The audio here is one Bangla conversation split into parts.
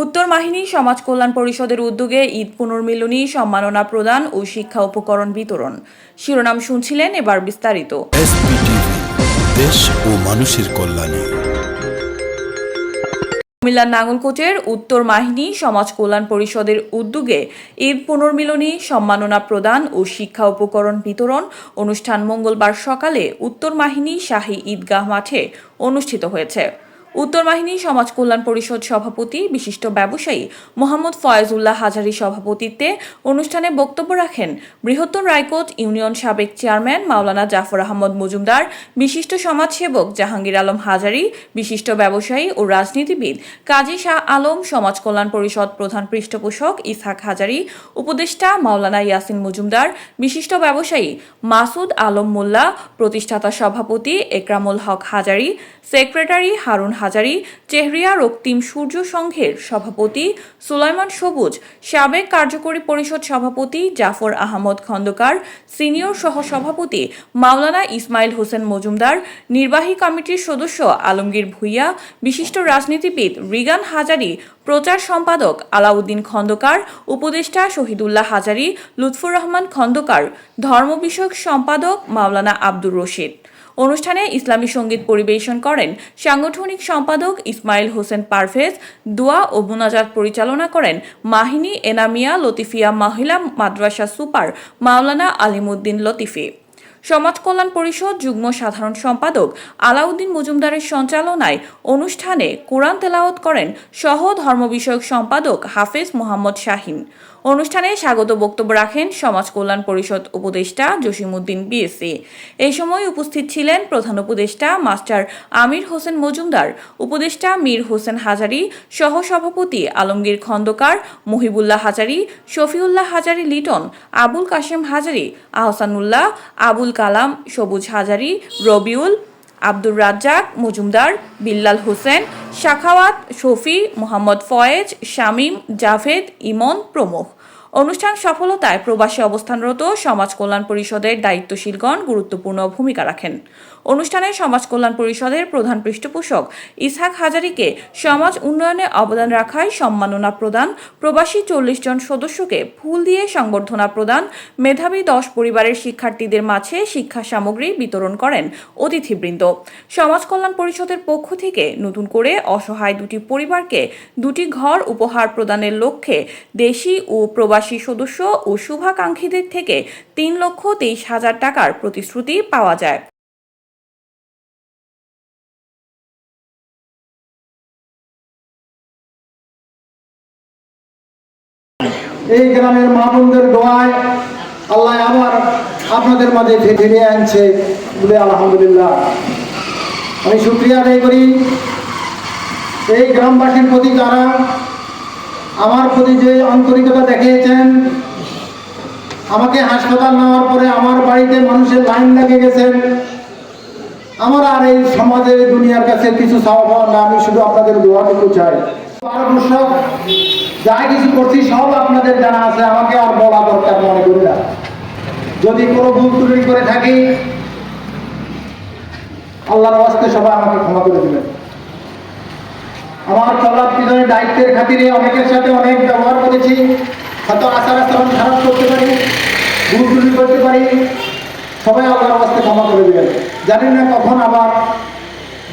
উত্তর মাহিনী সমাজ কল্যাণ পরিষদের উদ্যোগে ঈদ পুনর্মিলনী সম্মাননা প্রদান ও শিক্ষা উপকরণ বিতরণ। শিরোনাম শুনছিলেন, এবার বিস্তারিত। দেশ ও মানুষের কল্যাণে। কুমিল্লার নাঙ্গলকোটের উত্তর মাহিনী সমাজ কল্যাণ পরিষদের উদ্যোগে ঈদ পুনর্মিলনী সম্মাননা প্রদান ও শিক্ষা উপকরণ বিতরণ অনুষ্ঠান মঙ্গলবার সকালে উত্তর মাহিনী শাহী ঈদগাহ মাঠে অনুষ্ঠিত হয়েছে। উত্তর মাহিনী সমাজ কল্যাণ পরিষদ সভাপতি বিশিষ্ট ব্যবসায়ী মোহাম্মদ ফয়েজুল্লাহ হাজারী সভাপতিত্বে অনুষ্ঠানে বক্তব্য রাখেন বৃহত্তর রায়কোট ইউনিয়ন সাবেক চেয়ারম্যান মাওলানা জাফর আহমদ মজুমদার, বিশিষ্ট সমাজসেবক জাহাঙ্গীর আলম হাজারী, বিশিষ্ট ব্যবসায়ী ও রাজনীতিবিদ কাজী শাহ আলম, সমাজ কল্যাণ পরিষদ প্রধান পৃষ্ঠপোষক ইসহাক হাজারী, উপদেষ্টা মাওলানা ইয়াসিন মজুমদার, বিশিষ্ট ব্যবসায়ী মাসুদ আলম মোল্লা, প্রতিষ্ঠাতা সভাপতি একরামুল হক হাজারী, সেক্রেটারি হারুন হাজারী, চেহরিয়া রক্তিম সূর্য সংঘের সভাপতি সুলাইমান সবুজ, সাবেক কার্যকরী পরিষদ সভাপতি জাফর আহমদ খন্দকার, সিনিয়র সহসভাপতি মাওলানা ইসমাইল হোসেন মজুমদার, নির্বাহী কমিটির সদস্য আলমগীর ভুইয়া, বিশিষ্ট রাজনীতিবিদ রিগান হাজারী, প্রচার সম্পাদক আলাউদ্দিন খন্দকার, উপদেষ্টা শহীদুল্লাহ হাজারী, লুৎফুর রহমান খন্দকার, ধর্ম বিষয়ক সম্পাদক মাওলানা আব্দুর রশিদ। অনুষ্ঠানে ইসলামী সঙ্গীত পরিবেশন করেন সাংগঠনিক সম্পাদক ইসমাইল হোসেন পারভেজ। দোয়া ও মুনাজাত পরিচালনা করেন মাহিনী এনামিয়া লতিফিয়া মহিলা মাদ্রাসা সুপার মাওলানা আলিমুদ্দিন লতিফি। সমাজ কল্যাণ পরিষদ যুগ্ম সাধারণ সম্পাদক আলাউদ্দিন মজুমদারের সঞ্চালনায় অনুষ্ঠানে কোরআন তেলাওয়াত করেন সহ ধর্ম বিষয়ক সম্পাদক হাফেজ মোহাম্মদ শাহিন। অনুষ্ঠানে স্বাগত বক্তব্য রাখেন সমাজ কল্যাণ পরিষদ উপদেষ্টা জসিমউদ্দিন বিএসসি। এই সময় উপস্থিত ছিলেন প্রধান উপদেষ্টা মাস্টার আমির হোসেন মজুমদার, উপদেষ্টা মীর হোসেন হাজারী, সহসভাপতি আলমগীর খন্দকার, মহিবুল্লাহ হাজারী, শফিউল্লাহ হাজারী লিটন, আবুল কাশেম হাজারী, আহসানুল্লাহ, আবুল কালাম, সবুজ হাজারী, রবিউল, আব্দুর রাজ্জাক মজুমদার, বিল্লাল হোসেন, শাখাওয়াত, শফি, মোহাম্মদ ফয়েজ, শামীম, জাভেদ, ইমন প্রমুখ। অনুষ্ঠান সফলতায় প্রবাসী অবস্থানরত সমাজ কল্যাণ পরিষদের দায়িত্বশীলগণ গুরুত্বপূর্ণ ভূমিকা রাখেন। অনুষ্ঠানে সমাজ কল্যাণ পরিষদের প্রধান পৃষ্ঠপোষক ইসহাক হাজারীকে সমাজ উন্নয়নে অবদান রাখায় সম্মাননা প্রদান, প্রবাসী 40 জন সদস্যকে ফুল দিয়ে সংবর্ধনা প্রদান, মেধাবী 10 পরিবারের শিক্ষার্থীদের মাঝে শিক্ষা সামগ্রী বিতরণ করেন অতিথিবৃন্দ। সমাজ কল্যাণ পরিষদের পক্ষ থেকে নতুন করে অসহায় 2টি পরিবারকে 2টি ঘর উপহার প্রদানের লক্ষ্যে দেশি ও প্রবাসী সদস্য ও শুভাকাঙ্ক্ষীদের থেকে 3,23,000 টাকার প্রতিশ্রুতি পাওয়া যায়। এই গ্রামের মা বোনদের দোয়ায় আল্লাহ আবার আপনাদের মাঝে ফিরিয়ে আনছে বলে আলহামদুলিল্লাহ আমি শুকরিয়া আদায় করি এই গ্রামবাসীর প্রতি, যারা আমার প্রতি যে আন্তরিকতা দেখিয়েছেন। আমাকে হাসপাতাল নেওয়ার পরে আমার বাড়িতে মানুষের লাইন লেগে গেছেন। আমার আর এই সমাজের দুনিয়ার কাছে কিছু চাওয়া পাওয়া না, আমি শুধু আপনাদের দোয়াটুকু চাই। 12 বছর যা কিছু করছি সব আপনাদের জানা আছে, আমাকে আর বলা দরকার মনে করি না। যদি কোনো ভুল ত্রুটি করে থাকি আল্লাহর ওয়াস্তে সবাই আমাকে ক্ষমা করে দিবেন। আমার চলার পিছনে দায়িত্বের খাতিরে অনেকের সাথে অনেক ব্যবহার করেছি, হয়তো আচার আচরণ খারাপ করতে পারি, ভুল ত্রুটি করতে পারি, সবাই আল্লাহর ওয়াস্তে ক্ষমা করে দিবেন। জানি না কখন আবার,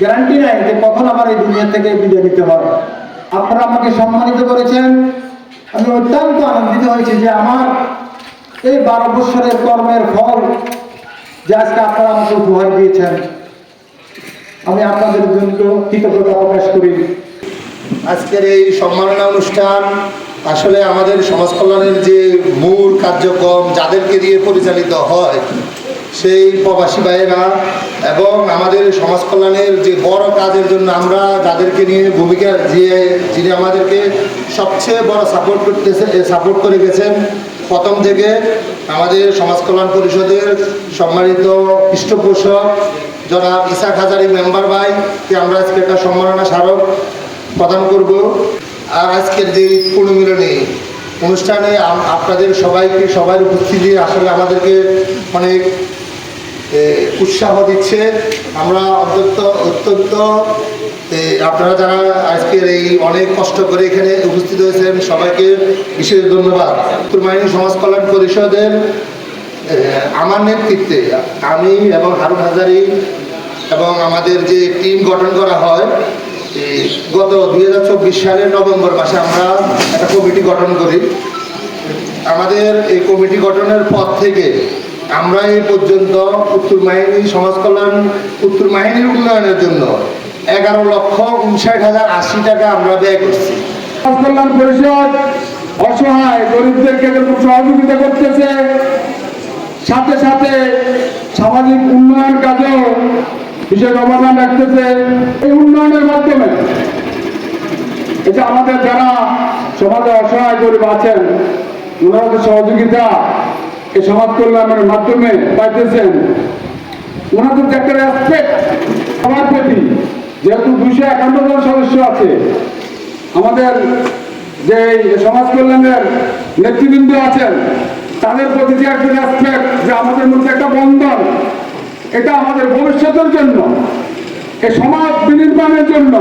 গ্যারান্টি নাই যে কখন আবার এই দুনিয়া থেকে বিদায় নিতে হবে। আপনারা আমাকে সম্মানিত করেছেন, আমি অত্যন্ত আনন্দিত হয়েছি যে আমার এই 12 বছরের কর্মের ফল যে আজকে আপনারা আমাকে উপহার দিয়েছেন, আমি আপনাদের জন্য কৃতজ্ঞতা প্রকাশ করি। আজকের এই সম্মাননা অনুষ্ঠান আসলে আমাদের সমাজ কল্যাণের যে মূল কার্যক্রম যাদেরকে দিয়ে পরিচালিত হয় সেই প্রবাসী ভাইয়েরা এবং আমাদের সমাজ কল্যাণের যে বড় কাজের জন্য আমরা যাদেরকে নিয়ে ভূমিকা যিনি আমাদেরকে সবচেয়ে বড় সাপোর্ট করে গেছেন প্রথম থেকে, আমাদের সমাজ কল্যাণ পরিষদের সম্মানিত পৃষ্ঠপোষক জনাব ইসহাক হাজারী মেম্বার ভাইকে আমরা আজকে একটা সম্মাননা স্মারক প্রদান করব। আর আজকের যে পুনর্মিলনী অনুষ্ঠানে আপনাদের সবার উপস্থিতি আসলে আমাদেরকে অনেক উৎসাহ দিচ্ছে। আমরা অত্যন্ত আপনারা যারা আজকের এই অনেক কষ্ট করে এখানে উপস্থিত হয়েছেন সবাইকে বিশেষ ধন্যবাদ। উত্তর মাহিনী সমাজ কল্যাণ পরিষদের আমার নেতৃত্বে আমি এবং হারুন হাজারি এবং আমাদের যে টিম গঠন করা হয়, গত 2024 সালের নভেম্বর মাসে আমরা একটা কমিটি গঠন করি। আমাদের এই কমিটি গঠনের পর থেকে আমরা এই পর্যন্ত উত্তর মাহিনী সমাজ কল্যাণ উত্তর মাহিনীর উন্নয়নের জন্য 11,59,080 টাকা আমরা ব্যয় করছি। সমাজ কল্যাণ পরিষদ অসহায় গরিবদেরকে যখন সহযোগিতা করতেছে, সাথে সাথে সামাজিক উন্নয়ন কাজেও বিশেষ অবদান রাখতেছে। এই উন্নয়নের মাধ্যমে এটা আমাদের যারা সমাজে অসহায় গরিব আছেন, ওনাদের সহযোগিতা এই সমাজ কল্যাণের মাধ্যমে পাইতেছেন। ওনাদের যে একটা রেসপেক্ট সবার প্রতি, যেহেতু 251 জন সদস্য আছে, আমাদের যে সমাজ কল্যাণের নেতৃবৃন্দ আছেন, তাদের প্রতি যে একটা রেসপেক্ট, যে আমাদের মধ্যে একটা বন্ধন, এটা আমাদের ভবিষ্যতের জন্য, এই সমাজ বিনির্মাণের জন্য,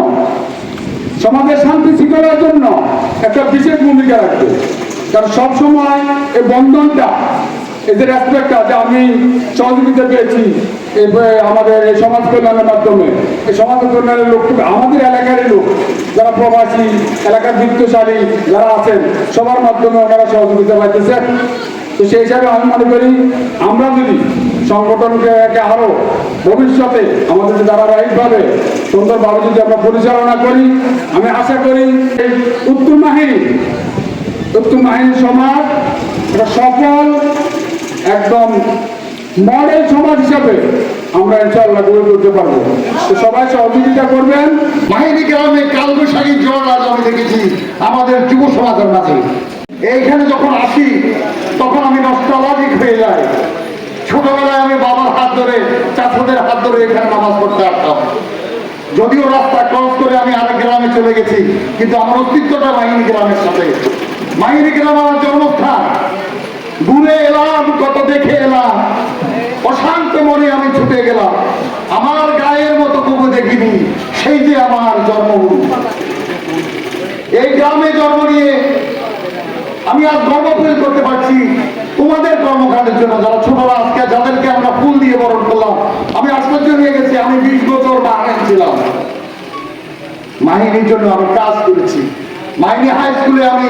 সমাজের শান্তি শৃঙ্খলার জন্য একটা বিশেষ ভূমিকা রাখবে। কারণ সবসময় এই বন্ধনটা, এই যে রেসপেক্টটা, যে আমি সহযোগিতা পেয়েছি আমাদের এই সমাজ কল্যাণের মাধ্যমে, এই সমাজ কল্যাণের লোক আমাদের এলাকারই লোক যারা প্রবাসী, এলাকার বিত্তশালী যারা আছেন, সবার মাধ্যমে ওনারা সহযোগিতা পাইতেছেন। তো সেই হিসাবে আমি মনে করি আমরা যদি সংগঠনকে আরো ভবিষ্যতে আমাদের ধারাবাহিকভাবে সুন্দরভাবে যদি আমরা পরিচালনা করি, আমি আশা করি এই উত্তর মাহিনী সমাজ একটা সফল একদম মডেল সমাজ হিসাবে আমরা ইনশাআল্লাহ গড়ে তুলতে পারবো। তো সবাই সহযোগিতা করবেন। মাহিনী গ্রামে কালবৈশাখী জ্বর আজ আমি দেখেছি আমাদের যুব সমাজের মাঝে। এইখানে যখন আসি তখন আমি নস্টালজিক হয়ে যাই। ছোটবেলায় আমি বাবার হাত ধরে, চাচাদের হাত ধরে এখানে নামাজ পড়তে আসতাম। যদিও রাস্তা ক্রস করে আমি আরেক গ্রামে চলে গেছি, কিন্তু আমার অস্তিত্বটা মাহিনী গ্রামের সাথে। মাহিনী গ্রাম আমার জন্মস্থান। দূরে এলাম, কত দেখে এলাম, অশান্ত মনে আমি ছুটে গেলাম। আমার গায়ের মতো কবু দেখিনি, সেই যে আমার জন্মভূমি। এই গ্রামে জন্ম নিয়ে আমি আজ গর্ব ফিল করতে পারছি তোমাদের কর্মকাণ্ডের জন্য, যারা ছোটরা আজকে যাদেরকে আমরা ফুল দিয়ে বরণ করলাম। আমি আশ্চর্য হয়ে গেছি, আমি 20 বছর বাগান ছিলাম, মাহিনীর জন্য আমি কাজ করেছি। মাহিনী হাই স্কুলে আমি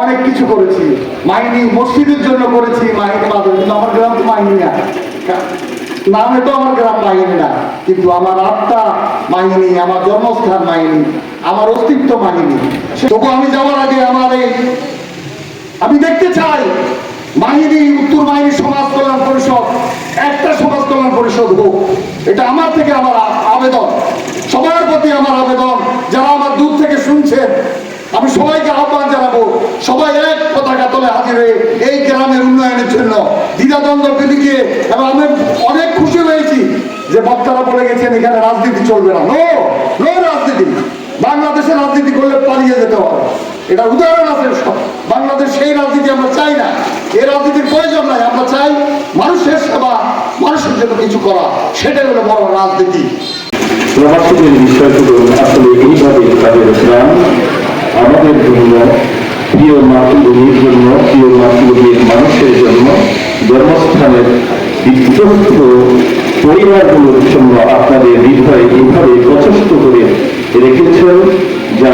অনেক কিছু করেছি, মাহিনী মসজিদের জন্য করেছি, মাহিনী মাদ্রাসা। কিন্তু আমার গ্রাম তো মাহিনী না, নামে তো আমার গ্রাম মাহিনী না, কিন্তু আমার আত্মা মাহিনী, আমার জন্মস্থান মাহিনী, আমার অস্তিত্ব মাহিনী। তবু আমি যাওয়ার আগে আমি দেখতে চাই মাহিনী, উত্তর মাহিনী সমাজ কল্যাণ পরিষদ একটা সমাজ কল্যাণ পরিষদ হোক। এটা আমার থেকে আমার আবেদন, সবার প্রতি আমার আবেদন। যারা আমার দূর থেকে শুনছেন, আমি সবাইকে আহ্বান জানাবো, সবাই এক পতাকা তলে হাজির হয়ে এই গ্রামের উন্নয়নের জন্য দ্বিধাদ্বন্দ্ব বিলিয়ে। এবং আমি অনেক খুশি হয়েছি যে বক্তারা বলে গেছেন এখানে রাজনীতি চলবে না। নো রাজনীতি। বাংলাদেশের রাজনীতি করলে পালিয়ে যেতে হবে, এটা উদাহরণ আছে। বাংলাদেশ সেই রাজনীতি আমরা চাই না, এই রাজনীতির প্রয়োজন নাই। আমরা চাই মানুষের সেবা, মানুষের জন্য কিছু করা, সেটাই হলো বড় রাজনীতি। প্রবাসীদের বিষয়গুলো আসলে এইভাবে কাজে রাখলাম আমাদের জন্য, প্রিয় মাতৃভূমির জন্য, প্রিয় মাতৃভূমির মানুষের জন্য, জন্মস্থানের বিধ্বস্ত পরিবারগুলোর জন্য আপনাদের হৃদয় এইভাবে প্রচেষ্ট করে রেখেছেন, যা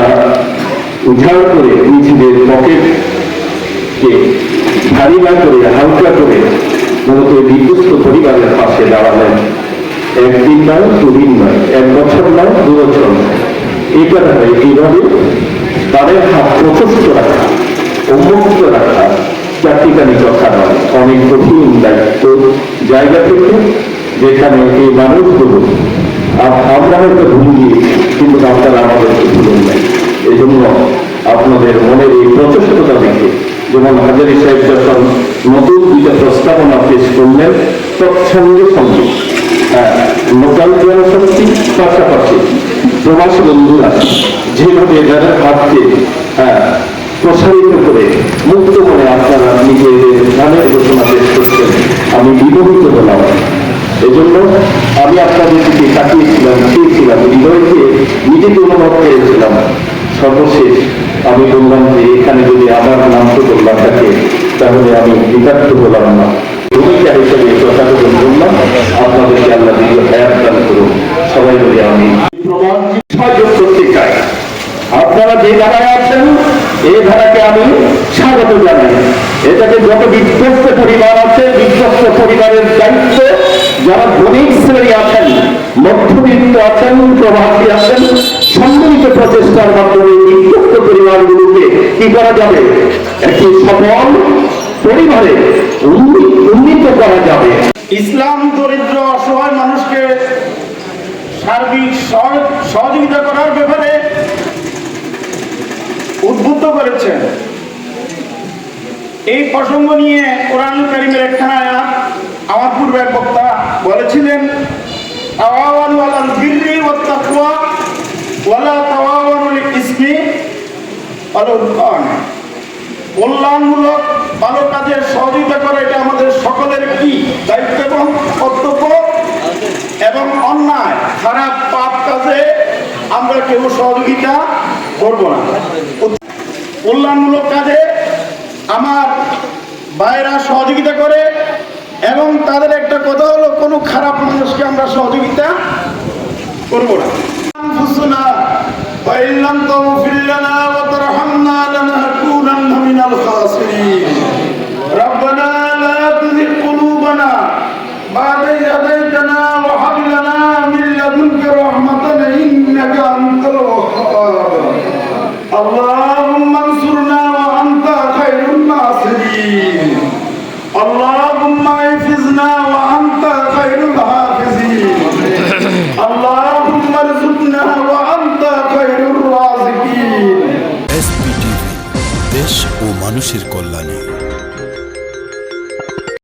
উদ্ধার করে নিজেদের পকেটকে ভারী না করে, হালকা করে মূলত বিধ্বস্ত পরিবারের পাশে দাঁড়ালেন। একদিন নয়, দুদিন নয়, 1 বছর নয়, 2 বছর নয়, এই কারণে এইভাবে তাদের হাত প্রচেষ্ট রাখা, উন্মুক্ত রাখা চারটিখানি কথা নয়, অনেক কঠিন দায়িত্ব জায়গা থেকে, যেখানে এই মানুষগুলো আমরা হয়তো ভুল দিয়েছি, কিন্তু আপনারা আমাদেরকে ভুলেন নাই। এই জন্য আপনাদের মনের এই প্রচেষ্টতা দেখে, যেমন হাজারী সাহেব যখন নতুন 2টা প্রস্তাবনা পেশ করলেন, তৎসঙ্গে সঙ্গে লোকাল জনশক্তি পাশাপাশি প্রবাসী বন্ধুরা যেভাবে যাদের হাতকে প্রসারিত করে মুক্ত মনে আপনারা নিজেদের ধানের ঘোষণা পেশ করছেন, আমি বিমোহিত হলাম। এজন্য আমি আপনাদের দিকে তাকিয়েছিলাম, চেয়েছিলাম, হৃদয়কে নিজেকে অনুভব করেছিলাম। সর্বশেষ আমি বললাম যে এখানে যদি আমার নাম তো না থাকে তাহলে আমি বিতার্থ হলাম না। ভূমিকা হিসেবে কথাগুলো বললাম। আপনাদেরকে আল্লাহ দীর্ঘ হায়াত দান করুন। সবাই বলে আমি সহযোগ করতে চাই। আপনারা যে ধারায় আছেন এই ধারাকে আমি স্বাগত জানাই। এটাকে যত বিধ্বস্ত পরিবার আছে, বিধ্বস্ত পরিবারের দায়িত্ব যারা ধনিক শ্রেণী আছেন, মধ্যবিত্ত আছেন, প্রবাসী আছেন, সম্মিলিত প্রচেষ্টার মাধ্যমে বিধ্বস্ত পরিবারগুলোকে কি করা যাবে, একটি সফল পরিবারে উন্নীত করা যাবে। ইসলাম দরিদ্র অসহায় মানুষকে সার্বিক সহযোগিতা করার ব্যাপারে উদ্বুদ্ধ করেছেন। এই প্রসঙ্গ নিয়ে কোরআন কারীমের একখানা আয়াত আমার পূর্বের বক্তা বলেছিলেন, তাওয়াওয়ানু আলাল বিররি ওয়াত তাকওয়া ওয়ালা তাওয়াওয়ানু লিল ইসমি ওয়াল উদওয়ান। কল্যাণমূলক ভালো কাজের সহযোগিতা করা এটা আমাদের সকলের কি দায়িত্ব এবং কর্তব্য, এবং অন্যায় খারাপ পাপ কাজে আমরা কেউ সহযোগিতা করব না। কল্যাণমূলক কাজে আমার ভাইরা সহযোগিতা করে, এবং তাদের একটা কথা হলো কোনো খারাপ মানুষকে আমরা সহযোগিতা করব না। ربنا لا تزغ قلوبنا بعد إذ هديتنا وهب لنا من لدنك رحمة إنك أنت الوهاب اللهم انصرنا وأنت خير الناصرين اللهم احفظنا وأنت خير الحافظين اللهم ارزقنا وأنت خير الرازقين। SPTV, দেশ ও মানুষের কল্যাণে।